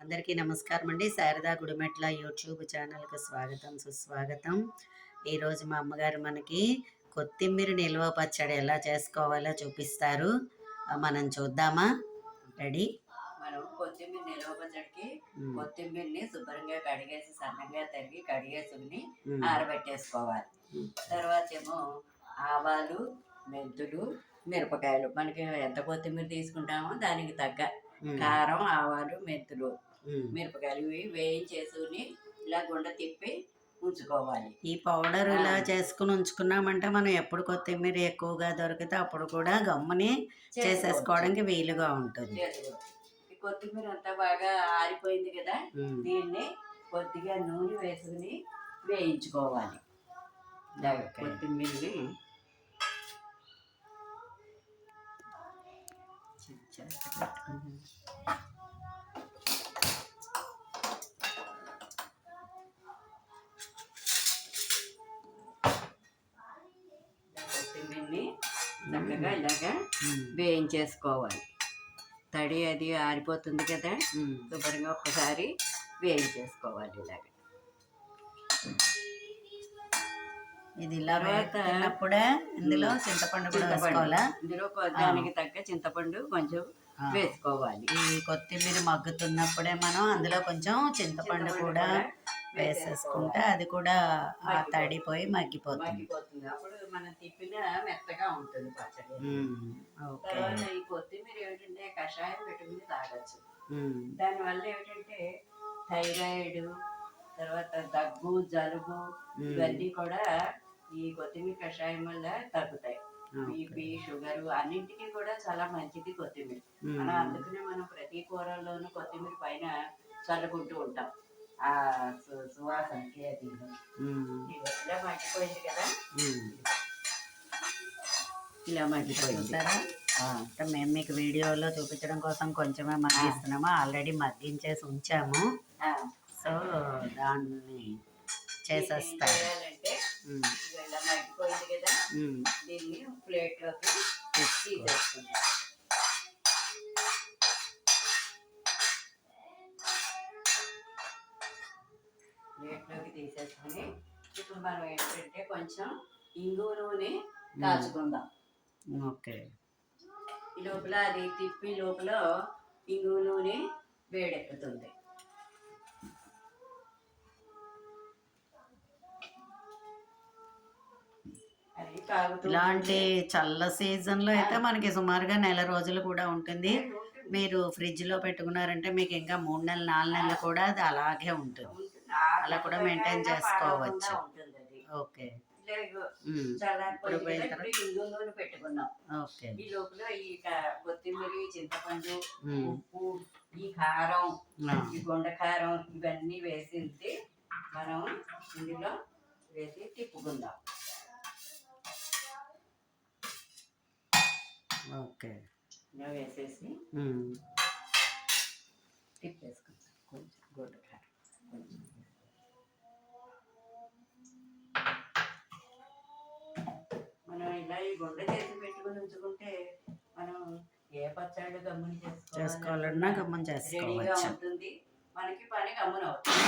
అందరికీ నమస్కారం అండి. శారదా గుడిమెట్ల యూట్యూబ్ ఛానల్కి స్వాగతం సుస్వాగతం. ఈరోజు మా అమ్మగారు మనకి కొత్తిమీర నిల్వ పచ్చడి ఎలా చేసుకోవాలో చూపిస్తారు. మనం చూద్దామా? రెడీ? మనం కొత్తిమీర నిల్వ పచ్చడికి కొత్తిమీరని శుభ్రంగా కడిగేసి సన్నగా తరిగి కడిగేసుకుని ఆరబెట్టేసుకోవాలి. తర్వాత ఏమో ఆవాలు, మెంతులు, మిరపకాయలు మనకి ఎంత కొత్తిమీర తీసుకుంటామో దానికి తగ్గ కారం, ఆవాలు, మెంతులు, మిరపకాయలు ఇవి వేయించేసుకుని ఇలా గుండ తిప్పి ఉంచుకోవాలి. ఈ పౌడర్ ఇలా చేసుకుని ఉంచుకున్నామంటే మనం ఎప్పుడు కొత్తిమీర ఎక్కువగా దొరికితే అప్పుడు కూడా గమ్ముని చేసేసుకోవడానికి వీలుగా ఉంటుంది. కొత్తిమీర అంతా బాగా ఆరిపోయింది కదా, దీన్ని కొద్దిగా నూనె వేసుకుని వేయించుకోవాలి. కొత్తిమీరని కొత్తిమీరని చక్కగా ఇలాగా వేయించేసుకోవాలి. తడి అది ఆరిపోతుంది కదా, శుభ్రంగా ఒక్కసారి వేయించేసుకోవాలి ఇలాగ. ఇది ఇలా వేసినప్పుడే ఇందులో చింతపండు కూడా వేసుకోవాలా? ఇందులో దానికి తగ్గ చింతపండు కొంచెం వేసుకోవాలి. ఈ కొత్తిమీర మగ్గుతున్నప్పుడే మనం అందులో కొంచెం చింతపండు కూడా వేసేసుకుంటే అది కూడా తడిపోయి మగ్గిపోతుంది. అప్పుడు మనం తిప్పిన మెత్తగా ఉంటుంది పచ్చడి. ఈ కొత్తిమీర ఏమిటంటే కషాయం పెట్టుకుని తాగొచ్చు. దానివల్ల ఏమిటంటే థైరాయిడ్, తర్వాత దగ్గు, జలుబు ఇవన్నీ కూడా ఈ కొత్తిమీర కషాయం వల్ల తగ్గుతాయి. బీపీ, షుగర్ అన్నింటికి కూడా చాలా మంచిది కొత్తిమీర. అందుకనే మనం ప్రతి కూరల్లోనూ కొత్తిమీర పైన చల్లుకుంటూ ఉంటాం. ఆ సువాసనకి అది ఇలా మగ్గిపోయింది కదా, ఇలా మగ్గిపోయింది. మేము మీకు వీడియోలో చూపించడం కోసం కొంచెమే మగ్గిస్తున్నాము. ఆల్రెడీ మగ్గించేసి ఉంచాము. సో దాన్ని చేసేస్తాం. ఇలా మగ్గిపోయింది కదా, దీన్ని ప్లేట్లోకి తీసేసుకుంటాం. ప్లేట్లోకి తీసేసుకుని ఇప్పుడు మనం ఏంటంటే కొంచెం ఇంగు నూనె కాచుకుందాం. ఓకే. ఈ లోపల అది తిప్పి లోపల ఇంగు నూనె వేడెక్కుతుంది. ఇలాంటి చల్ల సీజన్లో అయితే మనకి సుమారుగా నెల రోజులు కూడా ఉంటుంది. మీరు ఫ్రిడ్జ్లో పెట్టుకున్నారంటే మీకు ఇంకా 3 నెలలు 4 నెలలు కూడా అది అలాగే ఉంటుంది. అలా కూడా మెయింటైన్ చేసుకోవచ్చు. ఓకే. పెట్టుకున్నాం. ఓకే. ఈ లోపల ఈ కొత్తిమీర, చింతపండు, ఉప్పు, ఈ కారం, ఈ గుండ కారం ఇవన్నీ వేసింది మనం ఇందులో వేసి తిప్పుకుందాం. ఓకే. ఇలా వేసేసి తిప్పేసుకుందాం. కొంచెం గుండ కారం కొంచెం మనం ఇలా ఈ గుండ చేసి పెట్టుకుని ఉంచుకుంటే మనం ఏ పచ్చళ్ళు గమ్ముని చేసుకోవాలన్నా గమ్ముని చేసుకోవచ్చు. ఉంటుంది. మనకి పని గమ్మున అవుతుంది.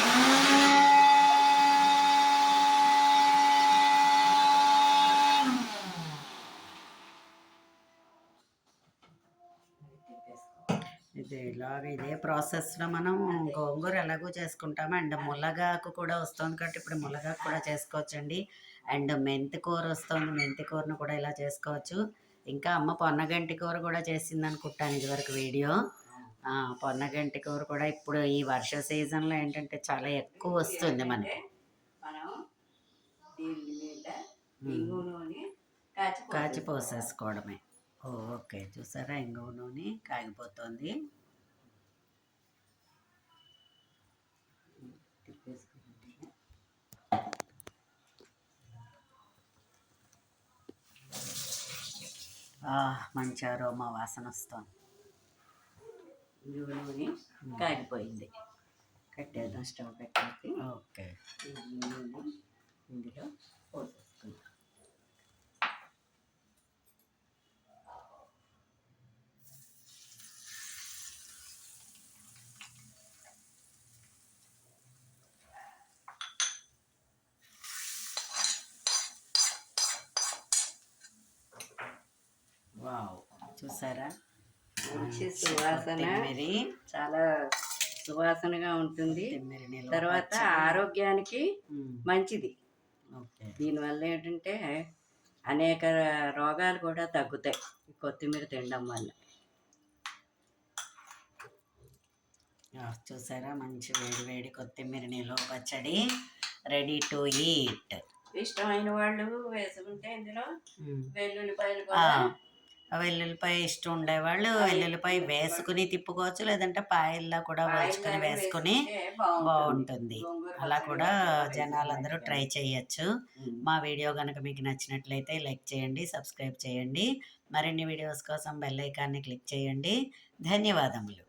ఇదే ప్రాసెస్లో మనం గోంగూర ఎలాగో చేసుకుంటాము. అండ్ ములగాకు కూడా వస్తుంది కాబట్టి ఇప్పుడు ములగాకు కూడా చేసుకోవచ్చండి. అండ్ మెంతి కూర వస్తుంది, మెంతి కూరను కూడా ఇలా చేసుకోవచ్చు. ఇంకా అమ్మ పొన్నగంటి కూర కూడా చేసింది అనుకుంటాను ఇదివరకు వీడియో. పొన్నగంటి కూర కూడా ఇప్పుడు ఈ వర్ష సీజన్లో ఏంటంటే చాలా ఎక్కువ వస్తుంది మనకి. కాచి పోసేసుకోవడమే. ఓకే. చూసారా, ఇంగువ నూనె కాగిపోతుంది. మంచి అరోమా వాసన వస్తుంది. ఇంగువ నూనె కాగిపోయింది. కట్టేద్దాం స్టవ్ పెట్టేసి. ఓకే. ఇందులో పోసేసుకుందాం. చూసారా మంచి సువాసన, కొత్తిమీరి చాలా సువాసనగా ఉంటుంది. కొత్తిమీరి నిల్వ తర్వాత పచ్చడి. ఆరోగ్యానికి మంచిది. ఓకే. దీనివల్ల ఏంటంటే అనేక రోగాలు కూడా తగ్గుతాయి ఈ కొత్తిమీర తినడం వల్ల. చూసారా మంచి వేడి వేడి కొత్తిమీర నిల్వ పచ్చడి రెడీ టు ఈట్. ఇష్టమైన వాళ్ళు వేసుకుంటే ఇందులో వెల్లుల్లిపాయలు ఆ, కూడా వెల్లుల్లిపాయ ఇష్టం ఉండేవాళ్ళు వెల్లుల్లిపాయ వేసుకుని తిప్పుకోవచ్చు, లేదంటే పాయల్లా కూడా వలుచుకొని వేసుకుని బాగుంటుంది. అలా కూడా జనాలందరూ ట్రై చేయొచ్చు. మా వీడియో కనుక మీకు నచ్చినట్లయితే లైక్ చేయండి, సబ్స్క్రైబ్ చేయండి. మరిన్ని వీడియోస్ కోసం బెల్ ఐకాన్ని క్లిక్ చేయండి. ధన్యవాదములు.